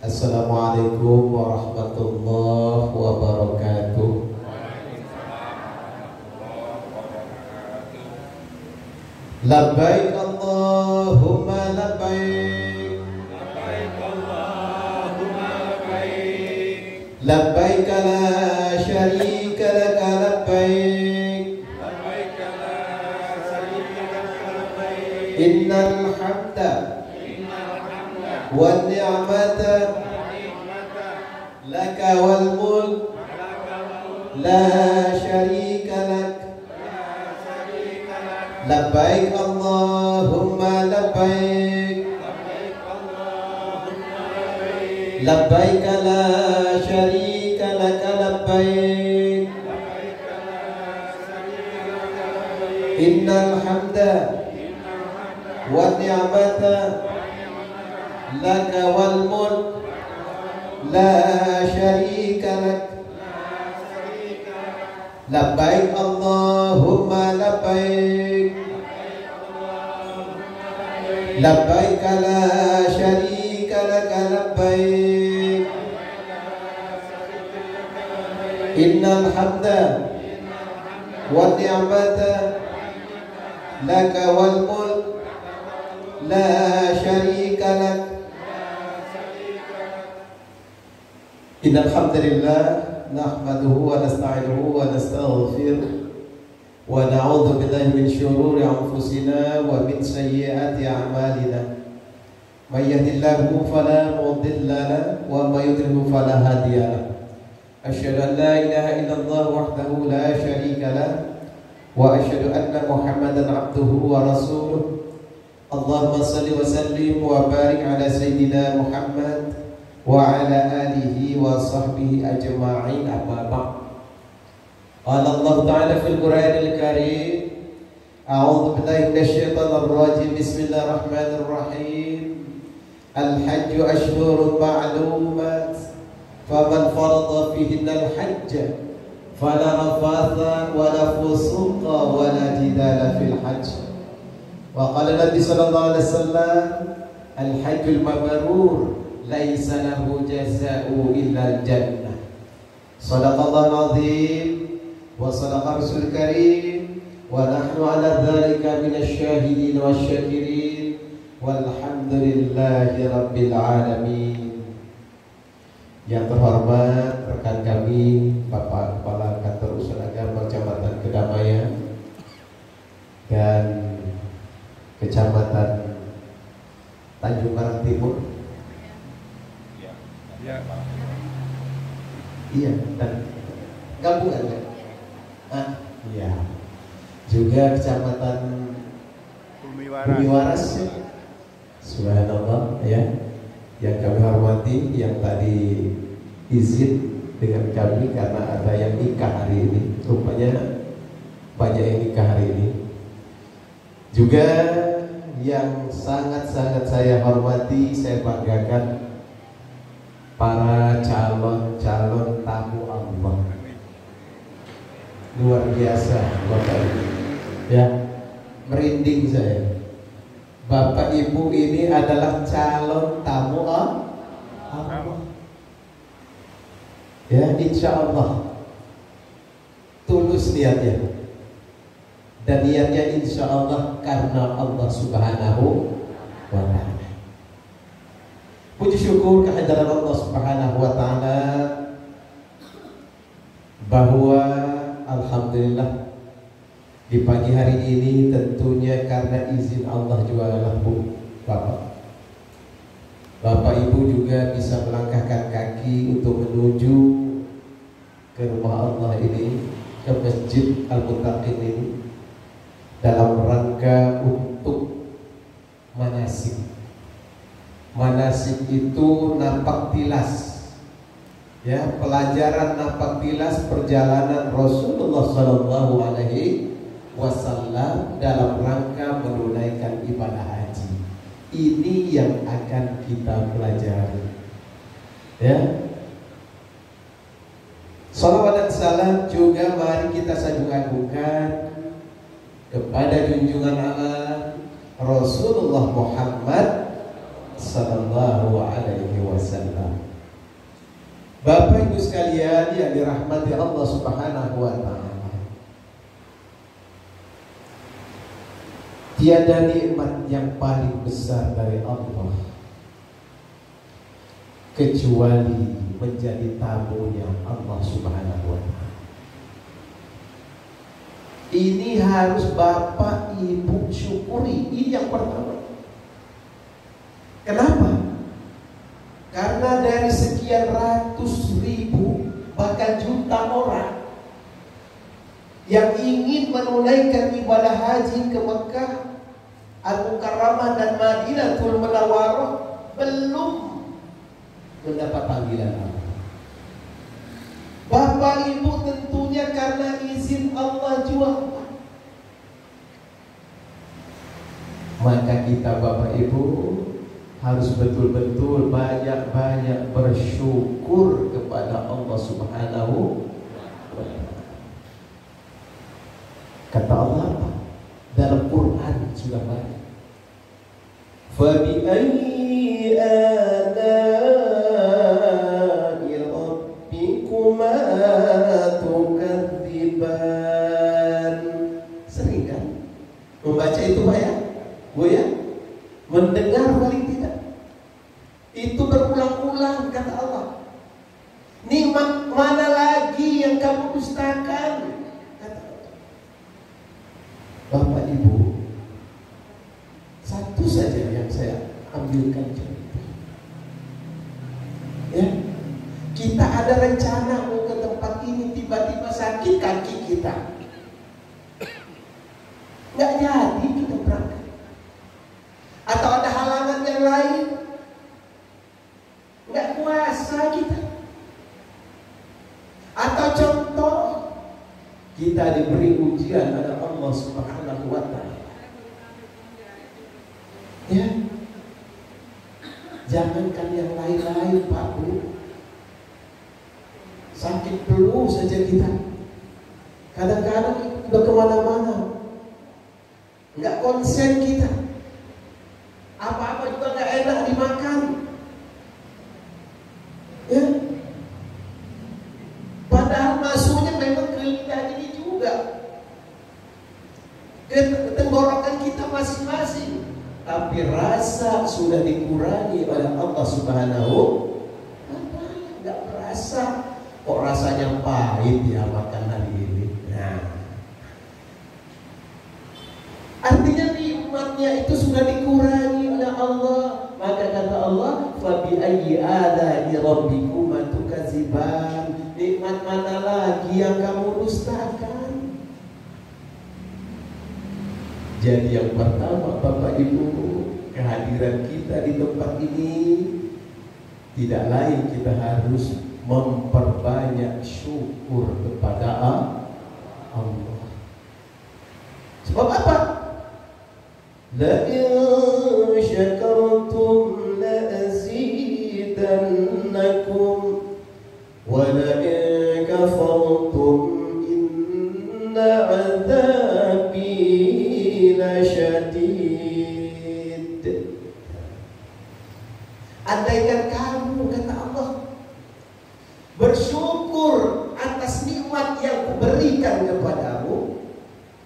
Assalamualaikum warahmatullahi wabarakatuh. Labbaik Allahumma labbaik. Labbaik Allahumma labbaik. Labbaik la syarika laka labbaik. Labbaik la syarika laka labbaik. Innal hamda wan ni'mata laka wal mulk la syarika lak. Labbaik Allahumma labbaik. Labbaik la syarika laka labbaik. Innal hamda wan ni'mata laka wal mulk la syarika lak. Labbaik Allahumma labbaik. Labbaik la syarika laka labbaik. Innal hamda wan ni'mata laka wal mulk la syarika lak. Innal hamdalillah nahmaduhu wa nasta'inuhu wa nastaghfiruh wa na'udzu billahi min shururi anfusina wa min sayyiati a'malina. May yahdihillahu fala mudilla lahu wa may yudlil fala hadiya lahu. Asyhadu an la ilaha illallah wahdahu la syarika lahu wa asyhadu anna Muhammadan abduhu wa rasuluh. Allahumma shalli wa sallim wa barik ala sayyidina Muhammad wa ala alihi wa sahbihi ajma'in, amma ba'd. Qala Allah ta'ala fil Qur'anil Karim, a'udzu billahi minasy syaithanir rajim. Bismillahirrahmanirrahim. Al-hajju ashhurun ma'lumat, faman farada fihinna al-hajj fala rafatha wala fusuqa wala jidala fil hajj. Wa qala Nabi sallallahu alaihi wasallam, al-hajjul mabrur laisa lahu jazaa'u illa al-jannah. Shadaqallahul azim wa sadaqa rasul karim wa nahnu ala dzalika minasy syahidin wasyakirin walhamdulillahi rabbil alamin. Yang terhormat rekan kami Bapak Kepala Kantor Usaha Agama Kecamatan Kedamaian dan Kecamatan Tanjung Karang Timur. Iya, dan gabungan kan? Iya. Juga Kecamatan Bumi Waras. Subhanallah ya. Yang kami hormati, yang tadi izin dengan kami karena ada yang nikah hari ini. Rupanya banyak yang nikah hari ini. Juga yang sangat-sangat saya hormati, saya banggakan, para calon-calon tamu Allah. Luar biasa Bapak Ibu. Ya, merinding saya. Bapak Ibu ini adalah calon tamu Allah. Ya, insya Allah tulus niatnya. Dan niatnya insya Allah karena Allah Subhanahu wa ta'ala. Puji syukur kehadiran Allah Subhanahu wa ta'ala, bahwa alhamdulillah di pagi hari ini tentunya karena izin Allah juga Bu Bapak Ibu juga bisa melangkahkan kaki untuk menuju ke rumah Allah ini, ke Masjid Al-Muttaqin ini, dalam rangka untuk manasik. Manasik itu nampak tilas, ya, pelajaran nampak tilas perjalanan Rasulullah Sallallahu Alaihi Wasallam dalam rangka menunaikan ibadah haji. Ini yang akan kita pelajari, ya. Salawat dan salam juga mari kita sanjung-agungkan kepada junjungan Allah Rasulullah Muhammad Sallallahu Alaihi Wasallam. Bapak Ibu sekalian yang dirahmati Allah Subhanahu wa taala. Tiada nikmat yang paling besar dari Allah kecuali menjadi tamunya Allah Subhanahu wa taala. Ini harus Bapak Ibu syukuri. Ini yang pertama. Kenapa? Karena dari sekian ratus ribu bahkan juta orang yang ingin menunaikan ibadah haji ke Mekah, Al-Mukarramah dan Madinatul Munawwarah belum mendapat panggilan Allah. Bapak Ibu tentunya karena izin Allah juga. Maka kita Bapak Ibu harus betul-betul banyak-banyak bersyukur kepada Allah Subhanahu wa ta'ala. Kata Allah apa? Dalam Quran sudah banyak. Fa bi ayyi ala'i rabbikuma tukadziban. Sering kan membaca itu Pak ya? Bu ya? Mendengar paling tidak. Itu berulang-ulang kata Allah. Nikmat mana lagi yang kamu dustakan? Kata Allah. Bapak Ibu, satu saja yang saya ambilkan cerita. Ya, kita ada rencana mau ke tempat ini, tiba-tiba sakit kaki kita. Nggak jadi kita berangkat. Atau ada halangan yang lain, nggak kuasa kita. Atau contoh, kita diberi ujian oleh Allah Subhanahu wa ta'ala. Ya, jangankan yang lain-lain Pak Bu, sakit flu saja kita. Kadang-kadang udah kemana-mana, nggak konsen kita. Apa-apa juga nggak enak dimakan. Ya, padahal masuknya memang ke lidah ini juga, ke tenggorokan kita masing-masing. Tapi rasa sudah dikurangi oleh Allah Subhanahu wa ta'ala. Nggak berasa. Kok rasanya pahit ya makan hari ini. Nah, artinya nikmatnya itu sudah dikurangi oleh Allah. Maka kata Allah, fa bi ayyi ala'i rabbikuma tukadziban. Nikmat mana lagi yang kamu dustakan? Jadi yang pertama Bapak Ibu, kehadiran kita di tempat ini tidak lain kita harus memperbanyak syukur kepada Allah. Sebab apa? La in syakartum la azidannakum wa la in kafartum inna 'adzabi lasyadid. Andaikan kamu, kata Allah, bersyukur atas nikmat yang kuberikan kepadamu,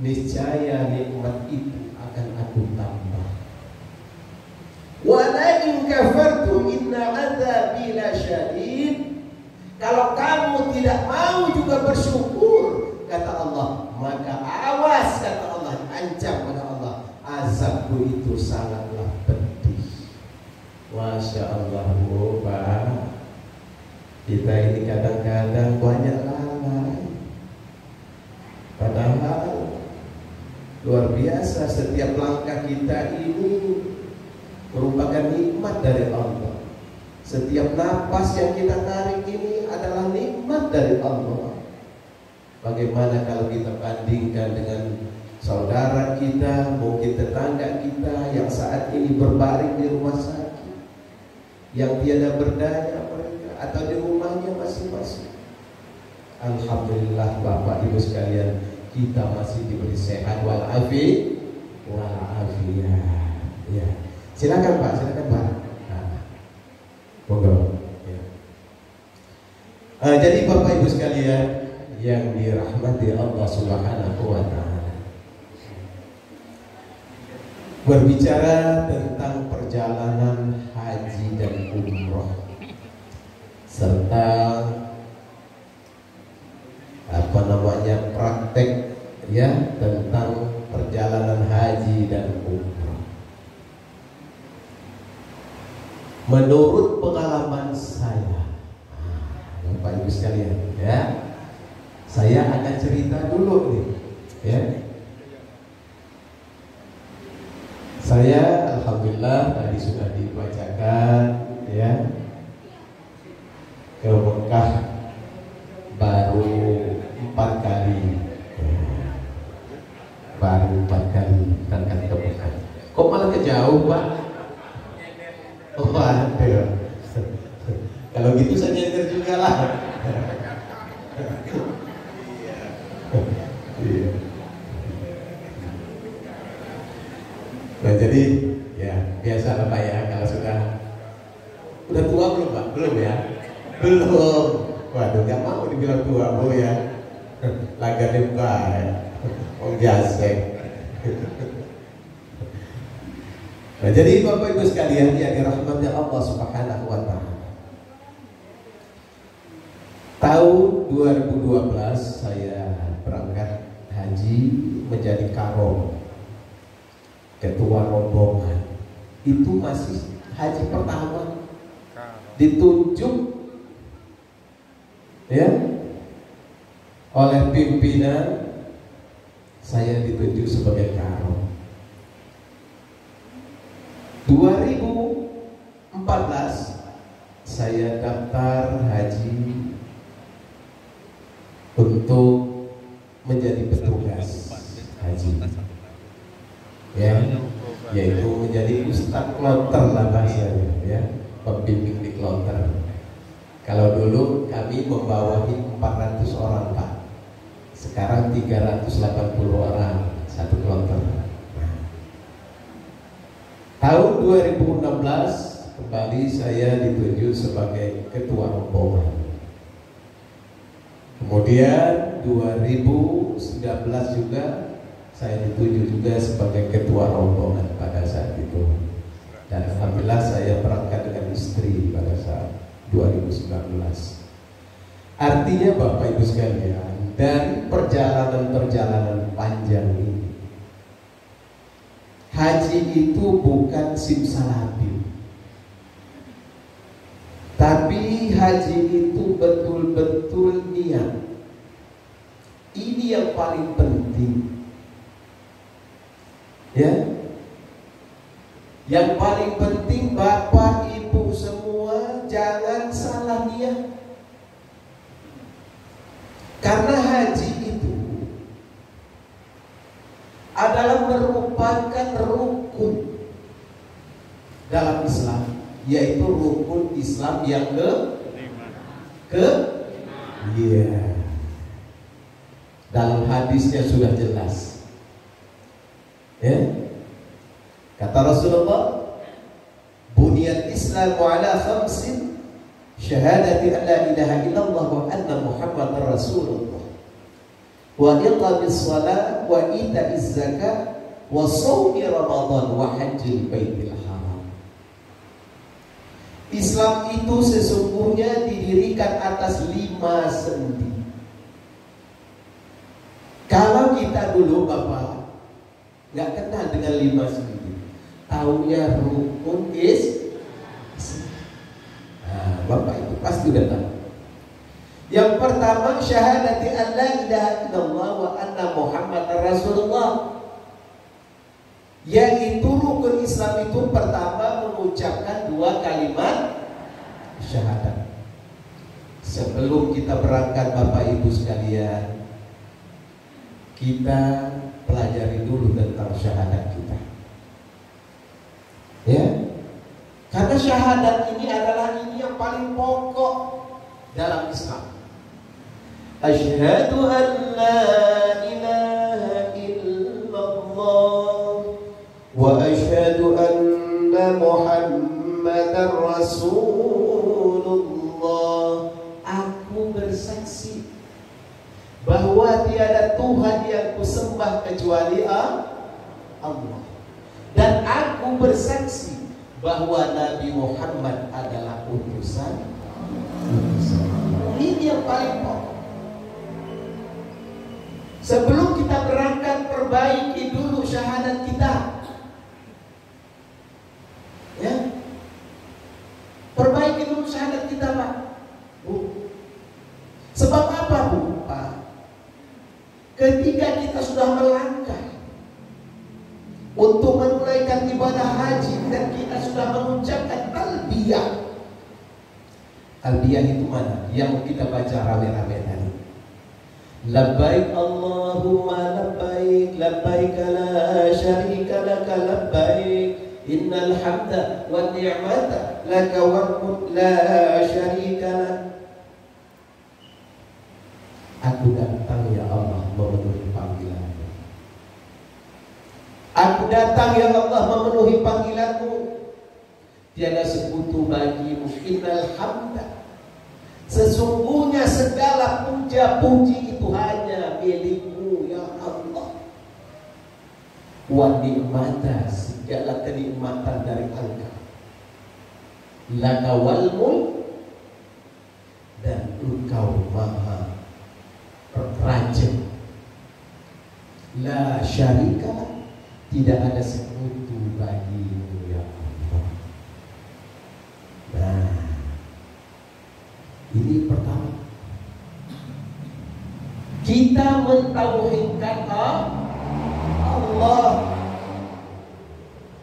niscaya nikmat itu akan aku tambah. Wa la in kafartum inna 'adzabi lasyadid. Kalau kamu tidak mau juga bersyukur, kata Allah, maka awas, kata Allah, ancam pada Allah, azabku itu sangatlah pedih. Masya Allah, Pak. Kita ini kadang-kadang banyak lalai. Padahal luar biasa, setiap langkah kita ini merupakan nikmat dari Allah. Setiap napas yang kita tarik ini adalah nikmat dari Allah. Bagaimana kalau kita bandingkan dengan saudara kita, mungkin tetangga kita yang saat ini berbaring di rumah sakit, yang tiada berdaya mereka, atau di rumahnya masing-masing. Alhamdulillah Bapak Ibu sekalian, kita masih diberi sehat walafiat. Ya. Silakan Pak, silakan Pak. Monggo. Ya. Jadi Bapak Ibu sekalian yang dirahmati Allah Subhanahu wa Ta'ala, berbicara tentang perjalanan haji dan umroh serta praktek ya tentang perjalanan haji dan umroh. Menurut pengalaman saya, Bapak Ibu sekalian, ya, saya akan cerita dulu nih, ya. Saya alhamdulillah tadi sudah dibacakan, ya, ke Mekah baru 4 kali, berangkat ke Mekah. Kok malah kejauh, Pak? Oh, aduh. Kalau gitu saya nyender juga lah. Iya. Nah, jadi ya biasa lah Pak ya, kalau sudah tua belum Pak? Belum ya? Belum. Waduh, gak mau dibilang tua Bu ya. Laga depa ya. Oh jasek. Nah, jadi Bapak Ibu sekalian yang dirahmati Allah Subhanahu wa Ta'ala, tahun 2012 saya berangkat haji menjadi karo, ketua rombongan. Itu masih haji pertama, ditunjuk ya oleh pimpinan, saya ditunjuk sebagai karo. 2014 saya daftar haji untuk menjadi petugas haji, ya, yaitu menjadi ustadz kloter lah bahasanya, ya, pembimbing di kloter. Kalau dulu kami membawahi 400 orang Pak, sekarang 380 orang satu kloter. Tahun 2016 kembali saya ditunjuk sebagai ketua rombongan. Kemudian 2019 juga saya ditunjuk juga sebagai ketua rombongan pada saat itu. Dan alhamdulillah saya berangkat dengan istri pada saat 2019. Artinya Bapak Ibu sekalian, dari perjalanan-perjalanan panjang ini, haji itu bukan simsalabim, tapi haji itu betul-betul niat. Ini yang paling penting, ya. Yang paling penting Bapak Ibu semua jangan salah niat, karena haji itu adalah merupakan rukun dalam Islam, yaitu rukun Islam yang iya. Dalam hadisnya sudah jelas, ya. Kata Rasulullah, buniyal Islam ala khamsin, syahadati an la ilaha illallah wa anna Muhammadar Rasulullah, wa iqamis shalah wa ita'iz zakat wa shaumi Ramadan wa hajjil baitil haram. Islam itu sesungguhnya didirikan atas 5 sendi. Kalau kita dulu Bapak nggak kenal dengan 5 sendi, taunya rukun nah, Bapak itu pasti udah tahu. Yang pertama syahadati an la ilaha illallah wa anna Muhammadar Rasulullah, yaitu rukun Islam itu pertama mengucapkan 2 kalimat syahadat. Sebelum kita berangkat Bapak Ibu sekalian, kita pelajari dulu tentang syahadat kita, ya, karena syahadat ini adalah yang paling pokok dalam Islam. Asyhadu an la ilaha illallah wa asyhadu anna Muhammadar Rasulullah. Aku sembah kecuali Allah. Dan aku bersaksi bahwa Nabi Muhammad adalah utusan. Ini yang paling pokok. Sebelum kita berangkat, perbaiki dulu syahadat kita. Ya, perbaiki dulu syahadat kita, Pak. Bu. Sebab apa, Bu? Pak, ketika kita sudah melangkah untuk menunaikan ibadah haji dan kita sudah mengucapkan talbiyah. Talbiyah itu mana? Yang kita baca rame-rame tadi. Labbaik Allahumma labbaik, labbaik la syarika laka labbaik, innal hamda wan ni'mata laka wal mulk la syarika lak. Aku datang ya Allah memenuhi panggilanmu. Aku datang ya Allah memenuhi panggilanmu. Tiada sekutu bagimu. Innal hamda, sesungguhnya segala puja-puji itu hanya milikmu ya Allah. Wa ni'mata, segala kenikmatan dari Engkau. Laka wal mulk, dan Engkau maha raja. La syarika, tidak ada sekutu bagimu ya Allah. Nah, ini pertama, kita mentauhidkan Allah.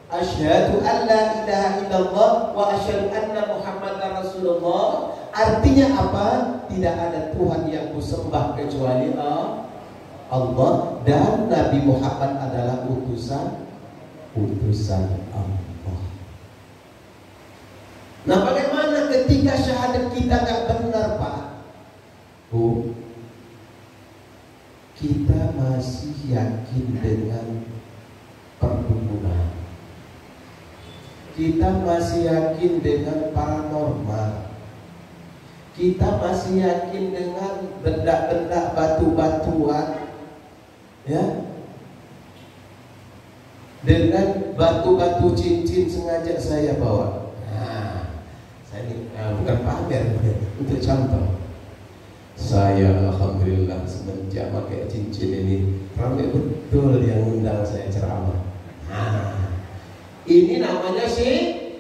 Asyhadu an la ilaha illallah wa asyhadu anna Muhammadar Rasulullah. Artinya apa? Tidak ada Tuhan yang kusembah kecuali Allah, dan Nabi Muhammad adalah utusan Allah. Nah, bagaimana ketika syahadat kita gak benar, Pak? Bu, kita masih yakin dengan perdukunan. Kita masih yakin dengan paranormal. Kita masih yakin dengan benda-benda batu-batuan, ya, dengan batu-batu cincin sengaja saya bawa. Nah, saya ini bukan pamer, untuk contoh. Saya alhamdulillah semenjak pakai cincin ini ramai betul yang undang saya ceramah. Nah, ini namanya syirik.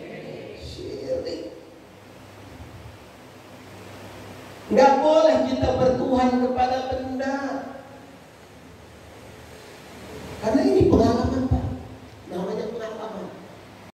Nggak boleh kita bertuhan kepada benda, karena ini pengalaman Pak.